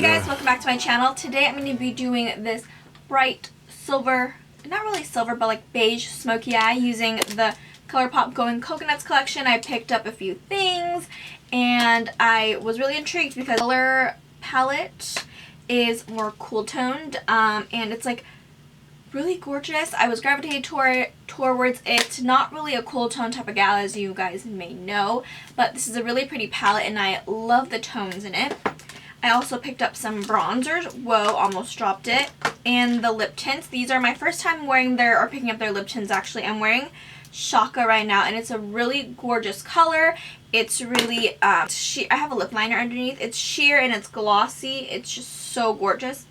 guys, welcome back to my channel. Today I'm going to be doing this bright silver, not really silver, but like beige smoky eye using the Colourpop Going Coconuts collection. I picked up a few things and I was really intrigued because the color palette is more cool toned and it's like really gorgeous. I was gravitated towards it. Not really a cool tone type of gal, as you guys may know, but this is a really pretty palette and I love the tones in it. I also picked up some bronzers. Whoa, almost dropped it. And the lip tints. These are my first time wearing or picking up their lip tints actually. I'm wearing Shaka right now and it's a really gorgeous color. It's really, I have a lip liner underneath. It's sheer and it's glossy. It's just so gorgeous.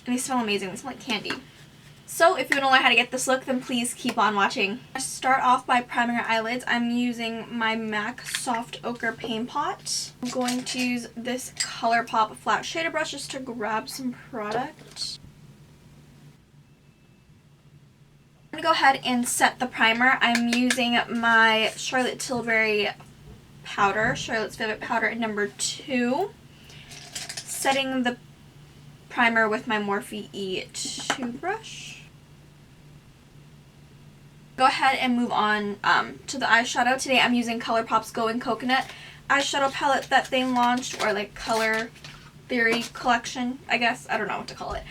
And they smell amazing. They smell like candy. So if you want to learn how to get this look, then please keep on watching. I start off by priming your eyelids. I'm using my MAC Soft Ochre Paint Pot. I'm going to use this Colourpop flat shader brush just to grab some product. I'm going to go ahead and set the primer. I'm using my Charlotte Tilbury powder, Charlotte's Vivid Powder number 2. Setting the primer with my Morphe E2 brush. Go ahead and move on to the eyeshadow. Today I'm using Colourpop's Going Coconut eyeshadow palette that they launched, or like Color Theory collection, I guess. I don't know what to call it.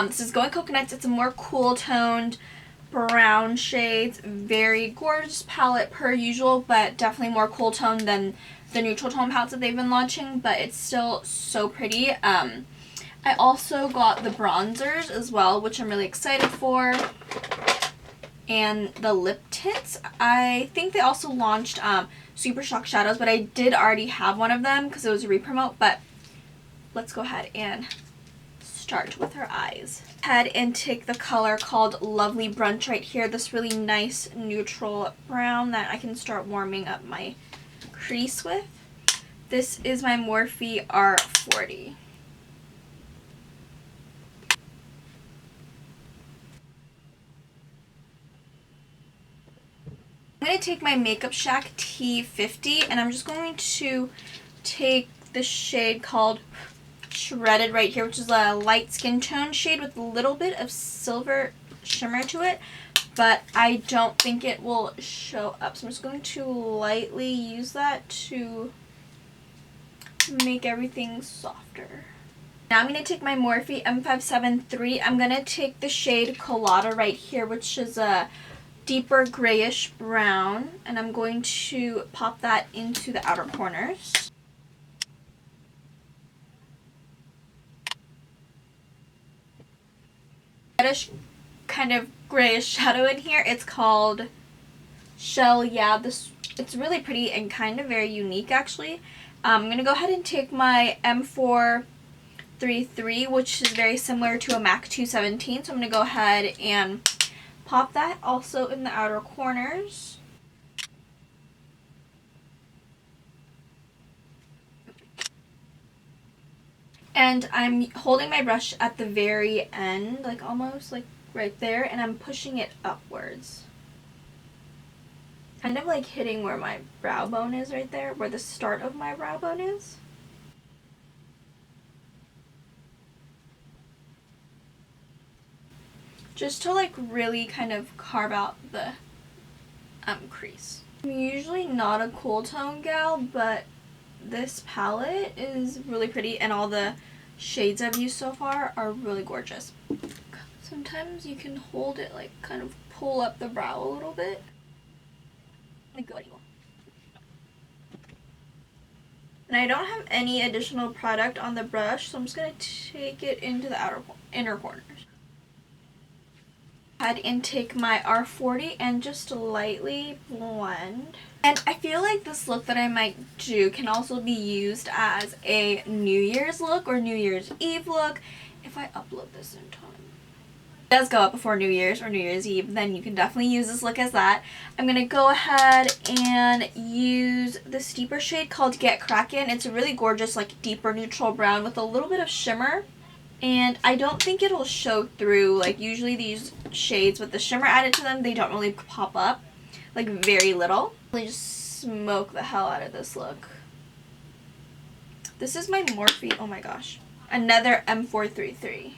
This is Going Coconuts. It's a more cool toned brown shades. Very gorgeous palette per usual, but definitely more cool tone than the neutral tone palettes that they've been launching, but it's still so pretty. I also got the bronzers as well, which I'm really excited for. And the lip tints, I think they also launched Super Shock Shadows, but I did already have one of them because it was a re-promote. But let's go ahead and start with her eyes. Head and take the color called Lovely Brunch right here. This really nice neutral brown that I can start warming up my crease with. This is my Morphe R40. I'm going to take my Makeup Shack T50 and I'm just going to take the shade called Shredded right here, which is a light skin tone shade with a little bit of silver shimmer to it, but I don't think it will show up. So I'm just going to lightly use that to make everything softer. Now I'm going to take my Morphe M573. I'm going to take the shade Killawatt right here, which is a deeper grayish brown, and I'm going to pop that into the outer corners. Reddish kind of grayish shadow in here. It's called Shell. Yeah, it's really pretty and kind of very unique actually. I'm going to go ahead and take my M433, which is very similar to a MAC 217, so I'm going to go ahead and pop that also in the outer corners. And I'm holding my brush at the very end, like almost like right there, and I'm pushing it upwards. Kind of like hitting where my brow bone is right there, where the start of my brow bone is. Just to like really kind of carve out the crease. I'm usually not a cool tone gal, but this palette is really pretty and all the shades I've used so far are really gorgeous. Sometimes you can hold it, like kind of pull up the brow a little bit. And I don't have any additional product on the brush, so I'm just going to take it into the inner corners. Ahead and take my R40 and just lightly blend. And I feel like this look that I might do can also be used as a New Year's look or New Year's Eve look if I upload this in time. If it does go up before New Year's or New Year's Eve, then you can definitely use this look as that. I'm going to go ahead and use this deeper shade called Get Crackin'. It's a really gorgeous like deeper neutral brown with a little bit of shimmer. And I don't think it'll show through. Like usually these shades with the shimmer added to them, they don't really pop up. Like very little. Really just smoke the hell out of this look. This is my Morphe. Oh my gosh. another M433.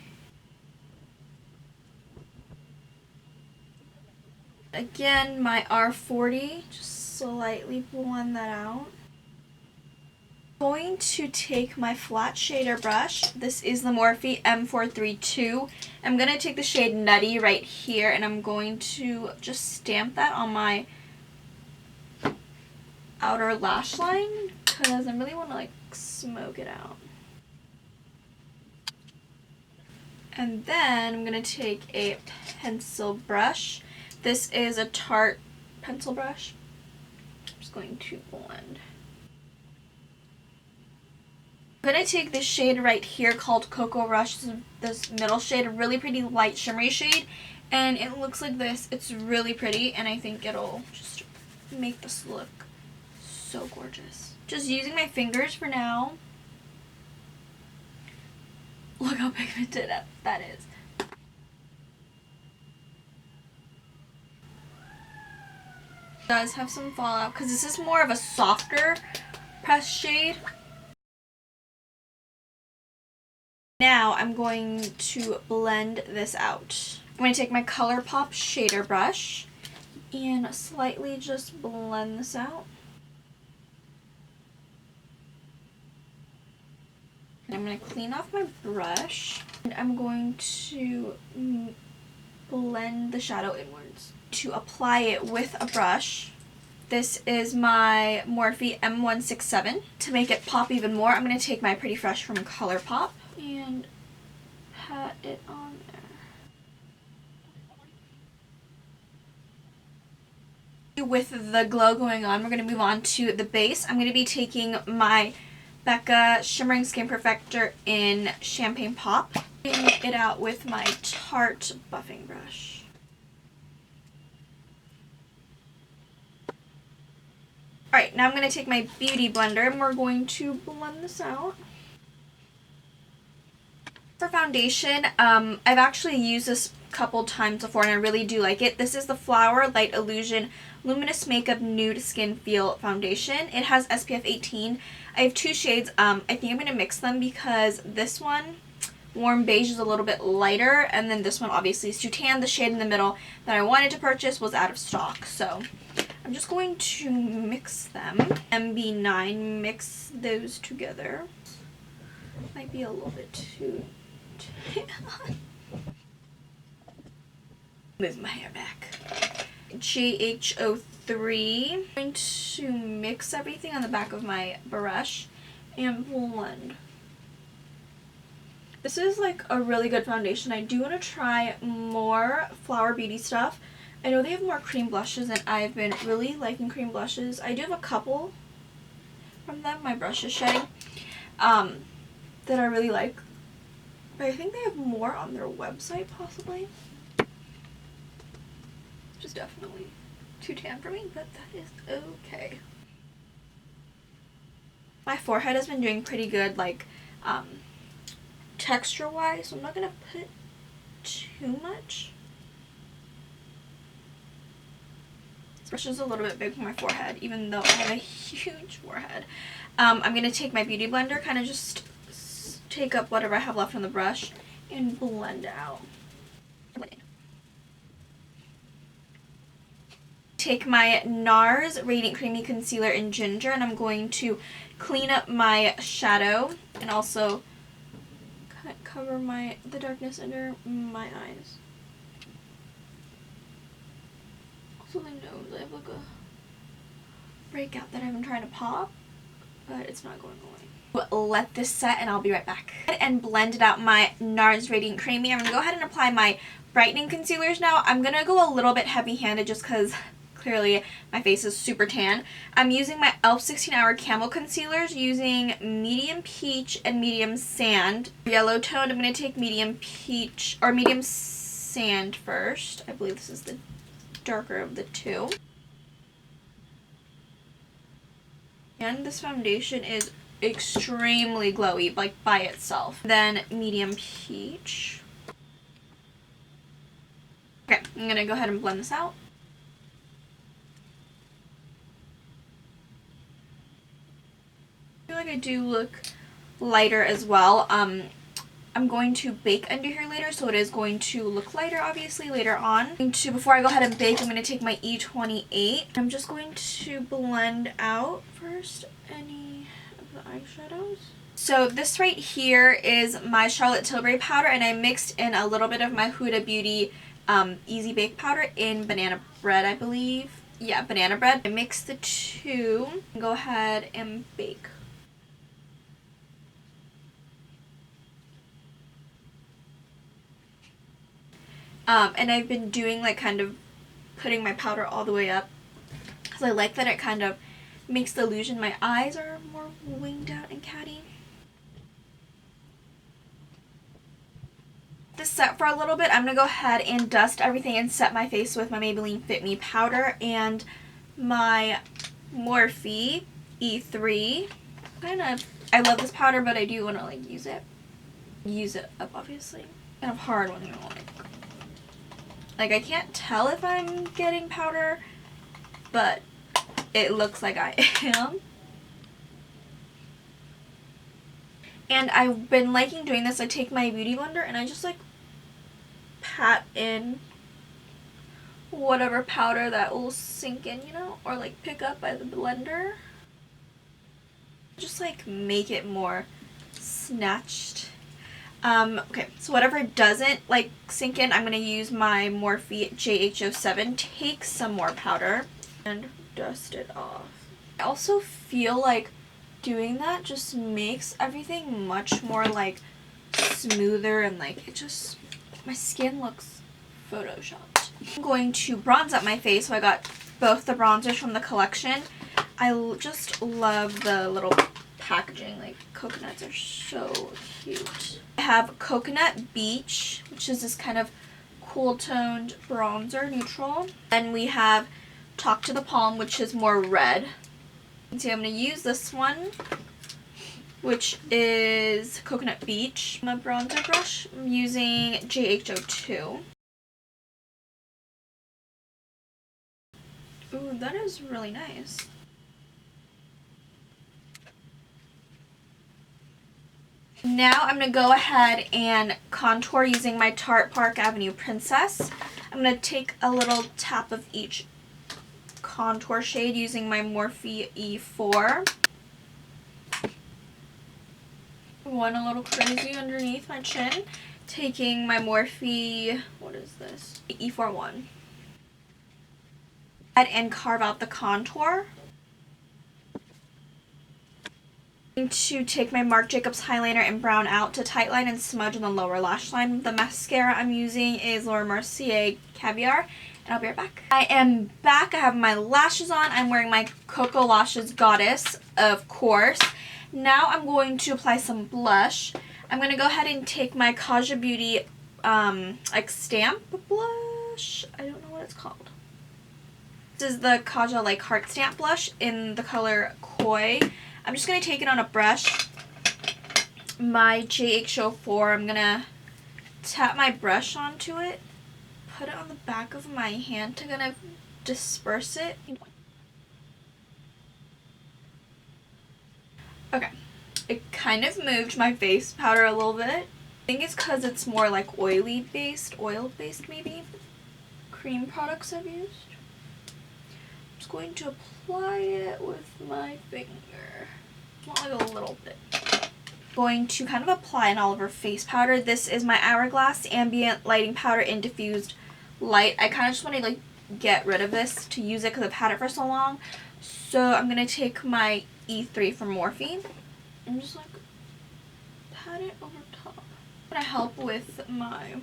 Again, my R40, just slightly blend that out. I'm going to take my flat shader brush. This is the Morphe M432. I'm going to take the shade Nutty right here, and I'm going to just stamp that on my outer lash line because I really want to like smoke it out. And then I'm going to take a pencil brush. This is a Tarte pencil brush. I'm just going to blend. I'm going to take this shade right here called Cocoa Rush, this middle shade, a really pretty light shimmery shade, and it looks like this. It's really pretty, and I think it'll just make this look so gorgeous. Just using my fingers for now. Look how pigmented that is. It does have some fallout because this is more of a softer pressed shade. Now I'm going to blend this out. I'm going to take my Colourpop shader brush and slightly just blend this out. And I'm going to clean off my brush, and I'm going to blend the shadow inwards. To apply it with a brush, this is my Morphe M167. To make it pop even more, I'm going to take my Pretty Fresh from Colourpop and pat it on there. With the glow going on, we're going to move on to the base. I'm going to be taking my Becca Shimmering Skin Perfector in Champagne Pop. Buffing it out with my Tarte buffing brush. Alright, now I'm going to take my Beauty Blender and we're going to blend this out. For foundation, I've actually used this a couple times before and I really do like it. This is the Flower Light Illusion Luminous Makeup Nude Skin Feel Foundation. It has SPF 18. I have two shades. I think I'm going to mix them because this one, Warm Beige, is a little bit lighter, and then this one obviously is too tan. The shade in the middle that I wanted to purchase was out of stock, so I'm just going to mix them. MB9, mix those together. Might be a little bit too tan. Move my hair back. JH03. I'm going to mix everything on the back of my brush and blend. This is like a really good foundation. I do want to try more Flower Beauty stuff. I know they have more cream blushes and I've been really liking cream blushes. I do have a couple from them. My brush is shedding. That I really like. But I think they have more on their website possibly. Which is definitely too tan for me, but that is okay. My forehead has been doing pretty good, like, texture-wise, so I'm not going to put too much. This brush is a little bit big for my forehead, even though I have a huge forehead. I'm going to take my Beauty Blender, kind of just take up whatever I have left on the brush, and blend out. Take my NARS Radiant Creamy Concealer in Ginger, and I'm going to clean up my shadow and also cover the darkness under my eyes. Also the nose, I have like a breakout that I've been trying to pop, but it's not going away. Let this set and I'll be right back. And blended out my NARS Radiant Creamy. I'm going to go ahead and apply my brightening concealers now. I'm going to go a little bit heavy-handed just because clearly my face is super tan. I'm using my e.l.f. 16 Hour Camo Concealers using Medium Peach and Medium Sand. Yellow toned, I'm going to take Medium Peach or Medium Sand first. I believe this is the darker of the two. And this foundation is extremely glowy, like by itself. Then Medium Peach. Okay, I'm going to go ahead and blend this out. I feel like I do look lighter as well. I'm going to bake under here later, so it is going to look lighter obviously later on. Before I go ahead and bake, I'm going to take my E28. I'm just going to blend out first any of the eyeshadows. So this right here is my Charlotte Tilbury powder, and I mixed in a little bit of my Huda Beauty Easy Bake Powder in banana bread, I believe. Yeah, banana bread. I mix the two and go ahead and bake. And I've been doing like kind of putting my powder all the way up because I like that it kind of makes the illusion my eyes are more winged out and catty. This set for a little bit. I'm going to go ahead and dust everything and set my face with my Maybelline Fit Me Powder and my Morphe E3. I love this powder, but I do want to like use it up obviously. Kind of hard when you're like I can't tell if I'm getting powder, but it looks like I am. And I've been liking doing this. I take my beauty blender and I just like pat in whatever powder that will sink in, you know, or like pick up by the blender. Just like make it more snatched. Okay, so whatever doesn't like sink in, I'm going to use my Morphe JH07, take some more powder and dust it off. I also feel like doing that just makes everything much more like smoother and like it just, my skin looks photoshopped. I'm going to bronze up my face, so I got both the bronzers from the collection. I just love the little packaging, like coconuts are so cute. I have Coconut Beach, which is this kind of cool toned bronzer, neutral. Then we have Talk to the Palm, which is more red. So I'm going to use this one, which is Coconut Beach. My bronzer brush, I'm using JH02. Ooh, that is really nice. Now I'm going to go ahead and contour using my Tarte Park Avenue Princess. I'm going to take a little tap of each contour shade using my Morphe E4. One a little crazy underneath my chin. Taking my Morphe, what is this? E41. And carve out the contour. To take my Marc Jacobs Highliner and brown out to tightline and smudge in the lower lash line. The mascara I'm using is Mercier Caviar, and I'll be right back. I am back. I have my lashes on. I'm wearing my KoKo Lashes Goddess, of course. Now I'm going to apply some blush. I'm going to go ahead and take my Kaja Beauty like stamp blush. I don't know what it's called. This is the Kaja like heart stamp blush in the color Koi. I'm just going to take it on a brush. My JH04, I'm going to tap my brush onto it, put it on the back of my hand to kind of disperse it. Okay, it kind of moved my face powder a little bit. I think it's because it's more like oil based maybe. Cream products I've used. I'm just going to apply it with my finger. Not like a little bit. Going to kind of apply an all over face powder. This is my Hourglass Ambient Lighting Powder in Diffused Light. I kind of just want to like get rid of this to use it because I've had it for so long. So I'm going to take my E3 from Morphe and just like pat it over top. I'm going to help with my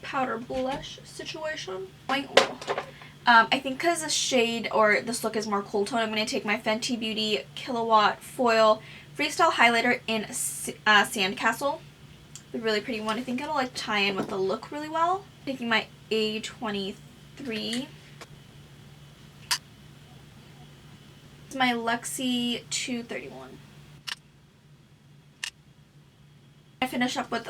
powder blush situation. I think because the shade or this look is more cool tone, I'm going to take my Fenty Beauty Killawatt Foil Freestyle Highlighter in Sandcastle. The really pretty one. I think it'll like tie in with the look really well. Taking my A23. It's my Luxie 231. I finish up with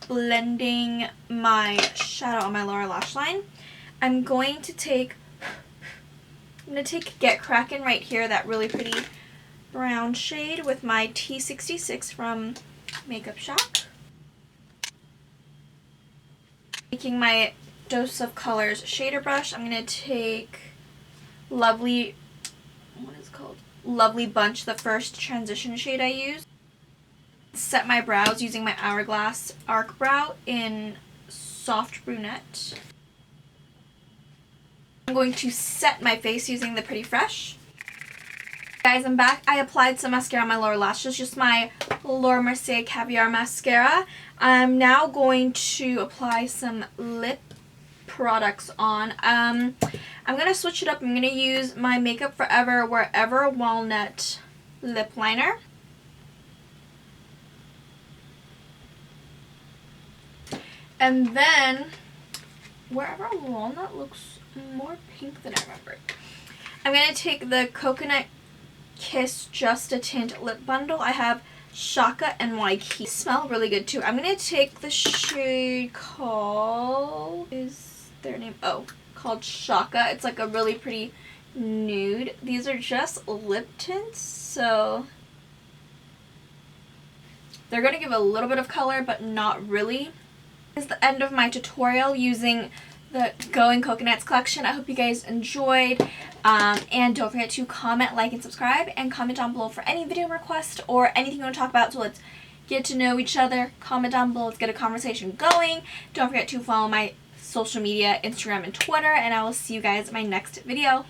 blending my shadow on my lower lash line. I'm going to take Get Crackin' right here, that really pretty brown shade with my T66 from Makeup Shop. Taking my Dose of Colors shader brush, I'm going to take Lovely Bunch, the first transition shade I used. Set my brows using my Hourglass Arc Brow in Soft Brunette. I'm going to set my face using the Pretty Fresh. Guys, I'm back. I applied some mascara on my lower lashes, just my Mercier Caviar mascara. I'm now going to apply some lip products on. I'm going to switch it up. I'm going to use my Makeup Forever Wherever Walnut lip liner. And then, Wherever Walnut looks more pink than I remember. I'm going to take the Coconut Kiss Just a Tint lip bundle. I have Shaka and Waikiki. They smell really good too. I'm going to take the shade called, called Shaka. It's like a really pretty nude. These are just lip tints, so they're going to give a little bit of color, but not really. This is the end of my tutorial using the Going Coconuts collection. I hope you guys enjoyed, and don't forget to comment, like, and subscribe, and comment down below for any video requests or anything you want to talk about. So let's get to know each other. Comment down below. Let's get a conversation going. Don't forget to follow my social media, Instagram and Twitter, and I will see you guys in my next video.